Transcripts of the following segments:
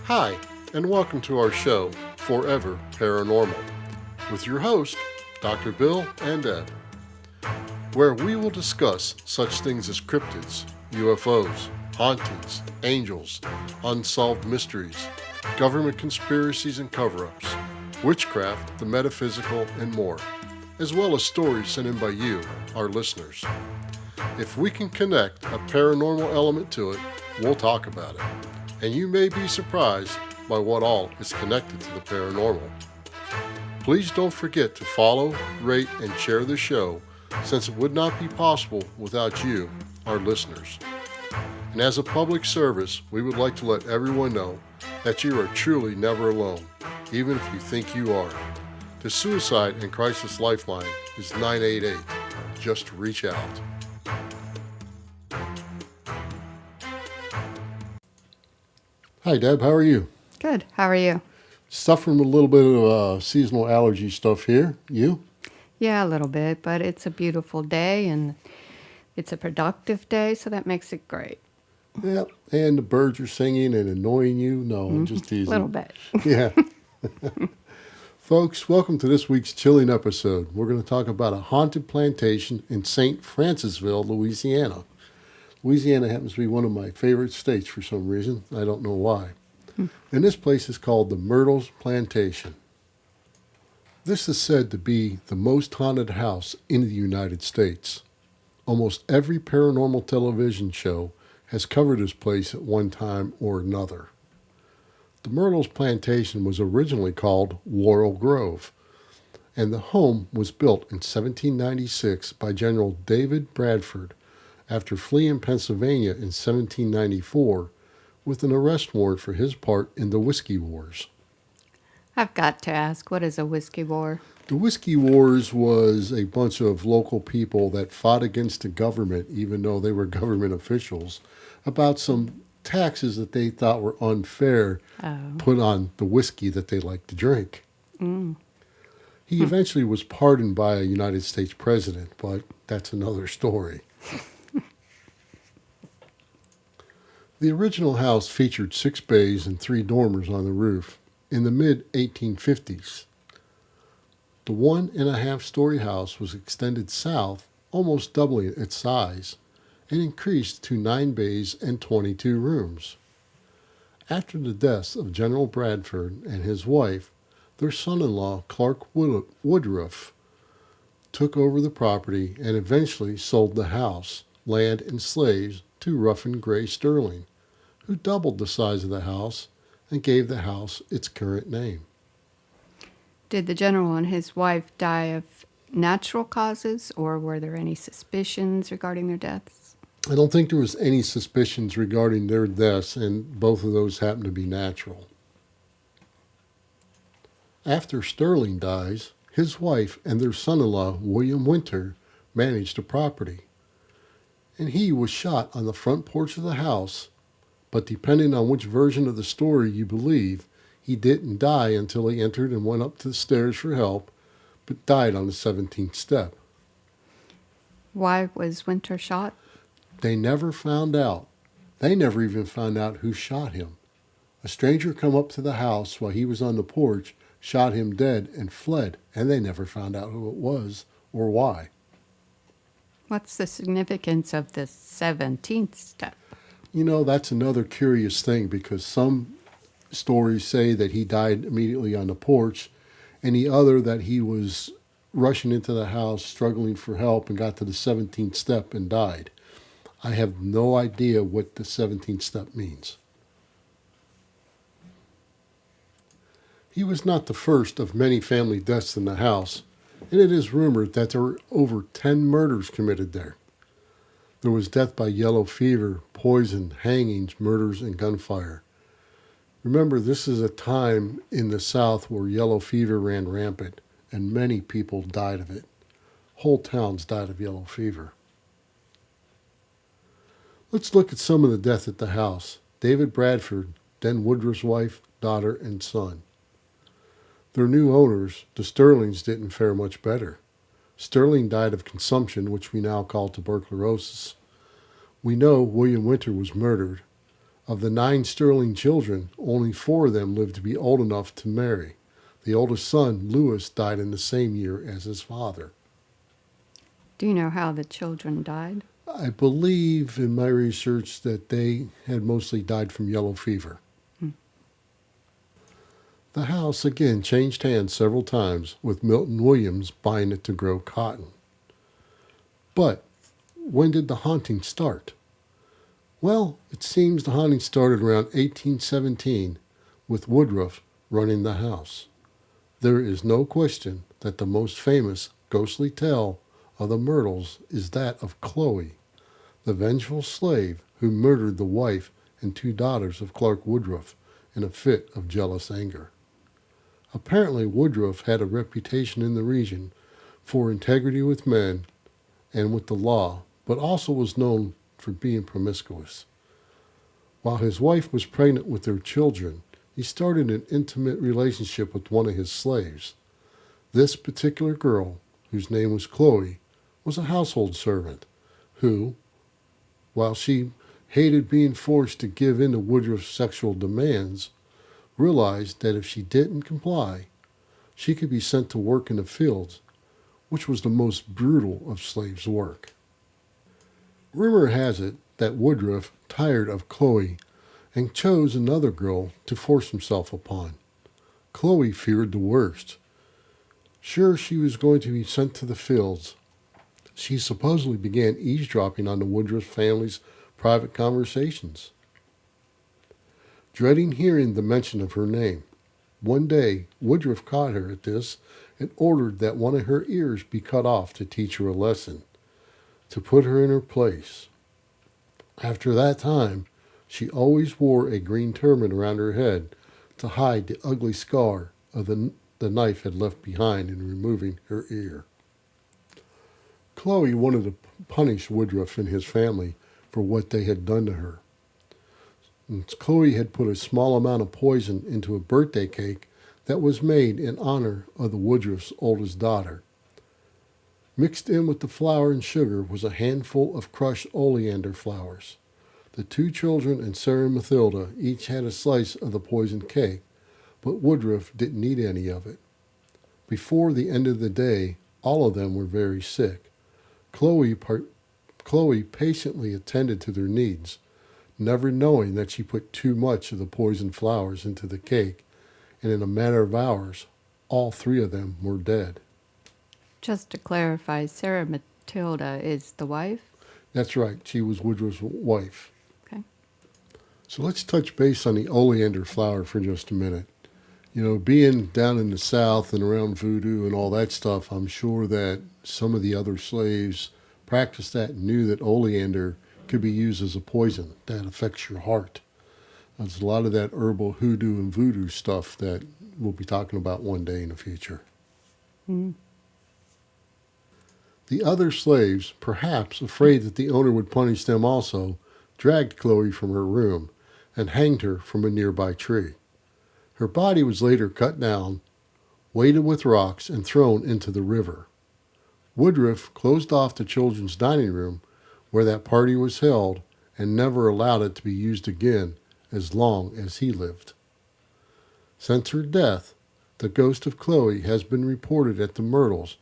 Hi, and welcome to our show, Forever Paranormal, with your host, Dr. Bill and Ed, where we will discuss such things as cryptids, UFOs, hauntings, angels, unsolved mysteries, government conspiracies and cover-ups, witchcraft, the metaphysical, and more, as well as stories sent in by you, our listeners. If we can connect a paranormal element to it, we'll talk about it. And you may be surprised by what all is connected to the paranormal. Please don't forget to follow, rate, and share the show, since it would not be possible without you, our listeners. And as a public service, we would like to let everyone know that you are truly never alone, even if you think you are. The Suicide and Crisis Lifeline is 988. Just reach out. Hi, Deb. How are you? Good. How are you? Suffering a little bit of seasonal allergy stuff here. You? Yeah, a little bit, but it's a beautiful day and it's a productive day, so that makes it great. Yeah. And the birds are singing and annoying you? No, I'm just teasing. A little bit. Yeah. Folks, welcome to this week's chilling episode. We're going to talk about a haunted plantation in St. Francisville, Louisiana. Louisiana happens to be one of my favorite states for some reason. I don't know why. And this place is called the Myrtles Plantation. This is said to be the most haunted house in the United States. Almost every paranormal television show has covered this place at one time or another. The Myrtles Plantation was originally called Laurel Grove, and the home was built in 1796 by General David Bradford after fleeing Pennsylvania in 1794 with an arrest warrant for his part in the Whiskey Wars. I've got to ask, what is a whiskey war? The Whiskey Wars was a bunch of local people that fought against the government, even though they were government officials, about some taxes that they thought were unfair put on the whiskey that they liked to drink. He eventually was pardoned by a United States president, but that's another story. The original house featured 6 bays and 3 dormers on the roof in the mid-1850s. The 1.5-story house was extended south, almost doubling its size, and increased to 9 bays and 22 rooms. After the deaths of General Bradford and his wife, their son-in-law, Clark Woodruff, took over the property and eventually sold the house, land, and slaves to Ruffin Gray Sterling, who doubled the size of the house and gave the house its current name. Did the general and his wife die of natural causes, or were there any suspicions regarding their deaths? I don't think there was any suspicions regarding their deaths, and both of those happened to be natural. After Sterling dies, his wife and their son-in-law, William Winter, managed the property. And he was shot on the front porch of the house, but depending on which version of the story you believe, he didn't die until he entered and went up to the stairs for help, but died on the 17th step. Why was Winter shot? They never found out. They never even found out who shot him. A stranger come up to the house while he was on the porch, shot him dead, and fled, and they never found out who it was or why. What's the significance of the 17th step? You know, that's another curious thing, because some stories say that he died immediately on the porch, and the other that he was rushing into the house, struggling for help, and got to the 17th step and died. I have no idea what the 17th step means. He was not the first of many family deaths in the house, and it is rumored that there were over 10 murders committed there. There was death by yellow fever, poison, hangings, murders, and gunfire. Remember, this is a time in the South where yellow fever ran rampant, and many people died of it. Whole towns died of yellow fever. Let's look at some of the death at the house. David Bradford, then Woodruff's wife, daughter, and son. Their new owners, the Sterlings, didn't fare much better. Sterling died of consumption, which we now call tuberculosis. We know William Winter was murdered. Of the 9 Sterling children, only 4 of them lived to be old enough to marry. The oldest son, Lewis, died in the same year as his father. Do you know how the children died? I believe in my research that they had mostly died from yellow fever. The house again changed hands several times, with Milton Williams buying it to grow cotton. But when did the haunting start? Well, it seems the haunting started around 1817 with Woodruff running the house. There is no question that the most famous ghostly tale of the Myrtles is that of Chloe, the vengeful slave who murdered the wife and 2 daughters of Clark Woodruff in a fit of jealous anger. Apparently, Woodruff had a reputation in the region for integrity with men and with the law, but also was known for being promiscuous. While his wife was pregnant with their children, he started an intimate relationship with one of his slaves. This particular girl, whose name was Chloe, was a household servant who, while she hated being forced to give in to Woodruff's sexual demands, realized that if she didn't comply, she could be sent to work in the fields, which was the most brutal of slaves' work. Rumor has it that Woodruff tired of Chloe and chose another girl to force himself upon. Chloe feared the worst. Sure, she was going to be sent to the fields. She supposedly began eavesdropping on the Woodruff family's private conversations, dreading hearing the mention of her name. One day, Woodruff caught her at this and ordered that one of her ears be cut off to teach her a lesson, to put her in her place. After that time, she always wore a green turban around her head to hide the ugly scar of the knife had left behind in removing her ear. Chloe wanted to punish Woodruff and his family for what they had done to her. And Chloe had put a small amount of poison into a birthday cake that was made in honor of the Woodruff's oldest daughter. Mixed in with the flour and sugar was a handful of crushed oleander flowers. The 2 children and Sarah Mathilda each had a slice of the poisoned cake, but Woodruff didn't eat any of it. Before the end of the day, all of them were very sick. Chloe patiently attended to their needs, never knowing that she put too much of the poisoned flowers into the cake, and in a matter of hours, all 3 of them were dead. Just to clarify, Sarah Matilda is the wife? That's right, she was Woodruff's wife. Okay. So let's touch base on the oleander flower for just a minute. You know, being down in the South and around voodoo and all that stuff, I'm sure that some of the other slaves practiced that and knew that oleander could be used as a poison that affects your heart. There's a lot of that herbal hoodoo and voodoo stuff that we'll be talking about one day in the future. Mm. The other slaves, perhaps afraid that the owner would punish them also, dragged Chloe from her room and hanged her from a nearby tree. Her body was later cut down, weighted with rocks, and thrown into the river. Woodruff closed off the children's dining room where that party was held and never allowed it to be used again as long as he lived. Since her death, the ghost of Chloe has been reported at the Myrtles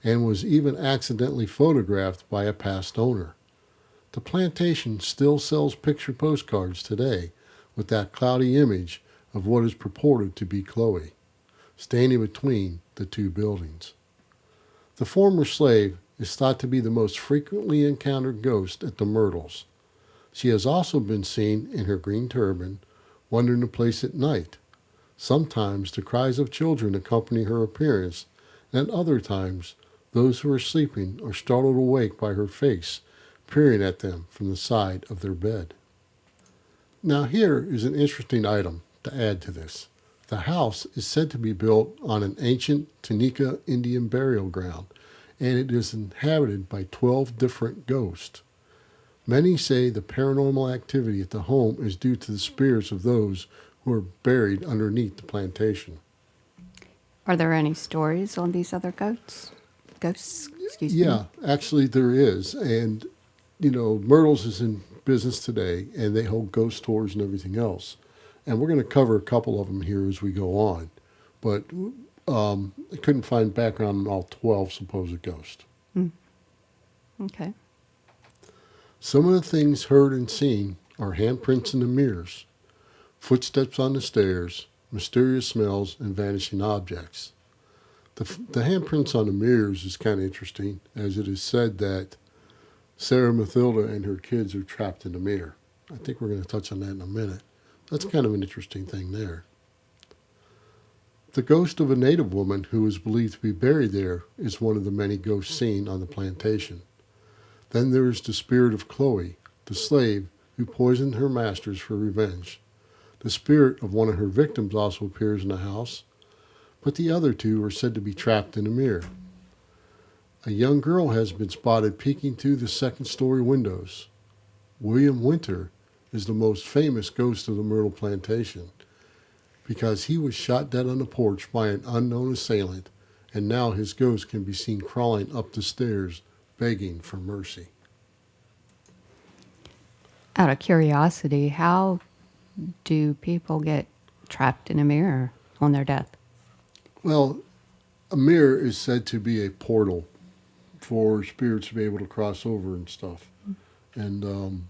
and was even accidentally photographed by a past owner. The plantation still sells picture postcards today with that cloudy image of what is purported to be Chloe, standing between the 2 buildings. The former slave is thought to be the most frequently encountered ghost at the Myrtles. She has also been seen in her green turban, wandering the place at night. Sometimes the cries of children accompany her appearance, and other times those who are sleeping are startled awake by her face peering at them from the side of their bed. Now here is an interesting item to add to this. The house is said to be built on an ancient Tunica Indian burial ground, and it is inhabited by 12 different ghosts. Many say the paranormal activity at the home is due to the spirits of those who are buried underneath the plantation. Are there any stories on these other ghosts? Excuse me. Yeah, actually there is, and Myrtles is in business today, and they hold ghost tours and everything else. And we're going to cover a couple of them here as we go on. But I couldn't find background on all 12 supposed ghosts. Okay. Some of the things heard and seen are handprints in the mirrors, footsteps on the stairs, mysterious smells, and vanishing objects. The handprints on the mirrors is kind of interesting, as it is said that Sarah Mathilda and her kids are trapped in the mirror. I think we're going to touch on that in a minute. That's kind of an interesting thing there. The ghost of a native woman who is believed to be buried there is one of the many ghosts seen on the plantation. Then there is the spirit of Chloe, the slave who poisoned her masters for revenge. The spirit of one of her victims also appears in the house, but the other two are said to be trapped in a mirror. A young girl has been spotted peeking through the second-story windows. William Winter is the most famous ghost of the Myrtle Plantation because he was shot dead on the porch by an unknown assailant, and now his ghost can be seen crawling up the stairs begging for mercy. Out of curiosity, how do people get trapped in a mirror on their death? Well, a mirror is said to be a portal for spirits to be able to cross over and stuff. And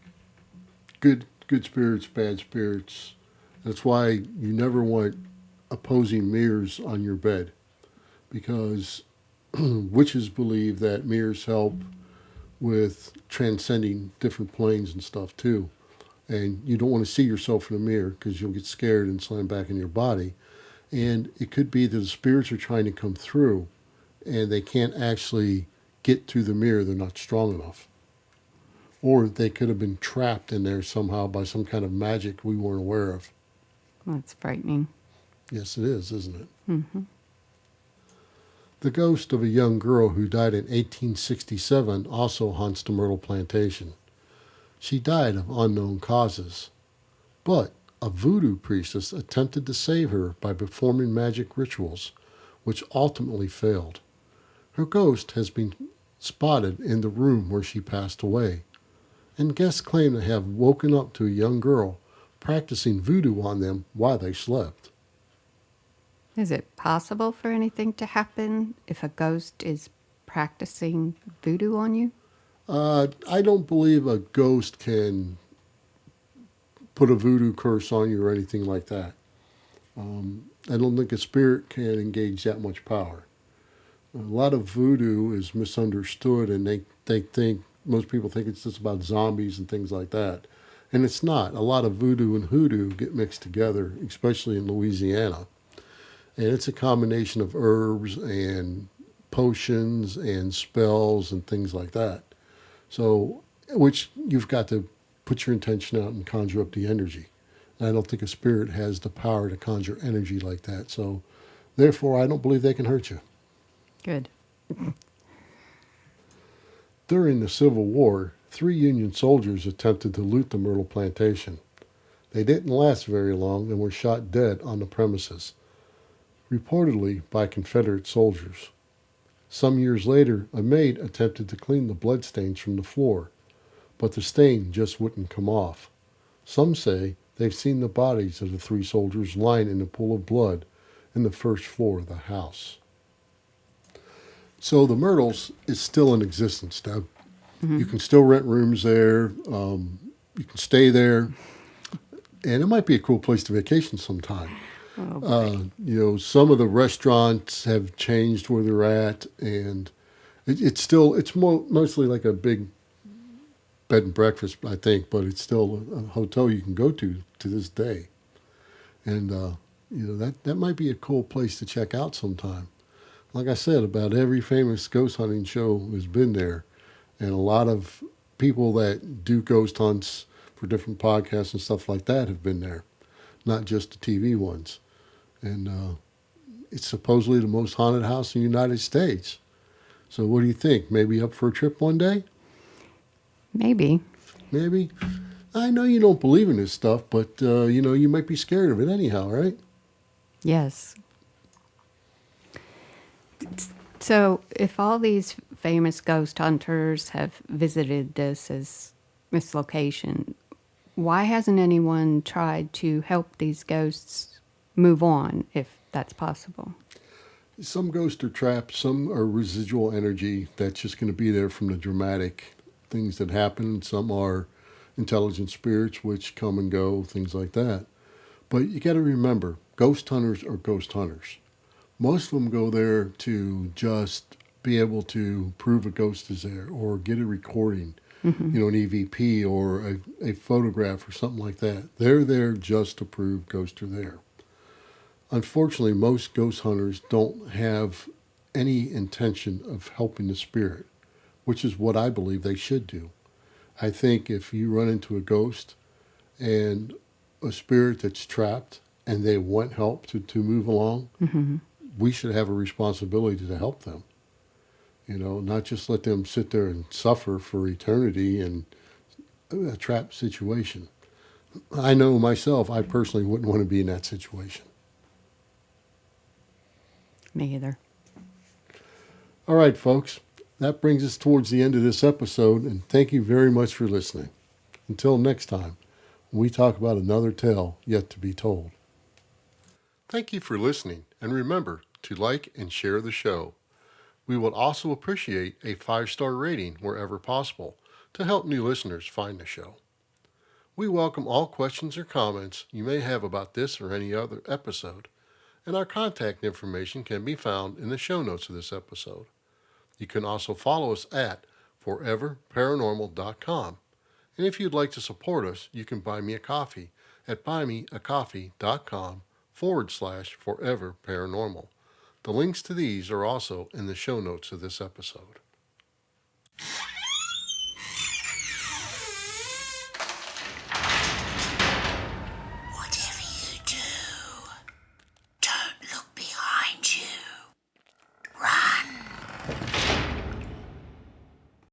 good spirits, bad spirits. That's why you never want opposing mirrors on your bed, because witches believe that mirrors help with transcending different planes and stuff too. And you don't want to see yourself in a mirror because you'll get scared and slam back in your body. And it could be that the spirits are trying to come through and they can't actually get through the mirror. They're not strong enough. Or they could have been trapped in there somehow by some kind of magic we weren't aware of. That's frightening. Yes, it is, isn't it? Mm-hmm. The ghost of a young girl who died in 1867 also haunts the Myrtle Plantation. She died of unknown causes, but a voodoo priestess attempted to save her by performing magic rituals, which ultimately failed. Her ghost has been spotted in the room where she passed away, and guests claim to have woken up to a young girl practicing voodoo on them while they slept. Is it possible for anything to happen if a ghost is practicing voodoo on you? I don't believe a ghost can put a voodoo curse on you or anything like that. I don't think a spirit can engage that much power. A lot of voodoo is misunderstood, and they think, most people think it's just about zombies and things like that. And it's not. A lot of voodoo and hoodoo get mixed together, especially in Louisiana. And it's a combination of herbs and potions and spells and things like that. So, which you've got to put your intention out and conjure up the energy. And I don't think a spirit has the power to conjure energy like that. So, therefore, I don't believe they can hurt you. Good. During the Civil War, 3 Union soldiers attempted to loot the Myrtle Plantation. They didn't last very long and were shot dead on the premises, reportedly by Confederate soldiers. Some years later, a maid attempted to clean the bloodstains from the floor, but the stain just wouldn't come off. Some say they've seen the bodies of the 3 soldiers lying in a pool of blood in the first floor of the house. So the Myrtles is still in existence, Deb. Mm-hmm. You can still rent rooms there. You can stay there. And it might be a cool place to vacation sometime. Some of the restaurants have changed where they're at, and it's mostly like a big bed and breakfast, I think, but it's still a hotel you can go to this day. And that might be a cool place to check out sometime. Like I said, about every famous ghost hunting show has been there, and a lot of people that do ghost hunts for different podcasts and stuff like that have been there, not just the TV ones. And it's supposedly the most haunted house in the United States. So what do you think? Maybe up for a trip one day? Maybe. Maybe. I know you don't believe in this stuff, but, you might be scared of it anyhow, right? Yes. So, if all these famous ghost hunters have visited this location, why hasn't anyone tried to help these ghosts move on, if that's possible? Some ghosts are trapped, some are residual energy that's just going to be there from the dramatic things that happen. Some are intelligent spirits which come and go, things like that. But you got to remember, ghost hunters are ghost hunters. Most of them go there to just be able to prove a ghost is there or get a recording, an EVP or a photograph or something like that. They're there just to prove ghosts are there. Unfortunately, most ghost hunters don't have any intention of helping the spirit, which is what I believe they should do. I think if you run into a ghost and a spirit that's trapped and they want help to move along, we should have a responsibility to help them. Not just let them sit there and suffer for eternity in a trapped situation. I know myself, I personally wouldn't want to be in that situation. Me either. All right, folks, that brings us towards the end of this episode, and thank you very much for listening. Until next time, when we talk about another tale yet to be told. Thank you for listening, and remember to like and share the show. We would also appreciate a 5-star rating wherever possible to help new listeners find the show. We welcome all questions or comments you may have about this or any other episode, and our contact information can be found in the show notes of this episode. You can also follow us at foreverparanormal.com. And if you'd like to support us, you can buy me a coffee at buymeacoffee.com/foreverparanormal. The links to these are also in the show notes of this episode.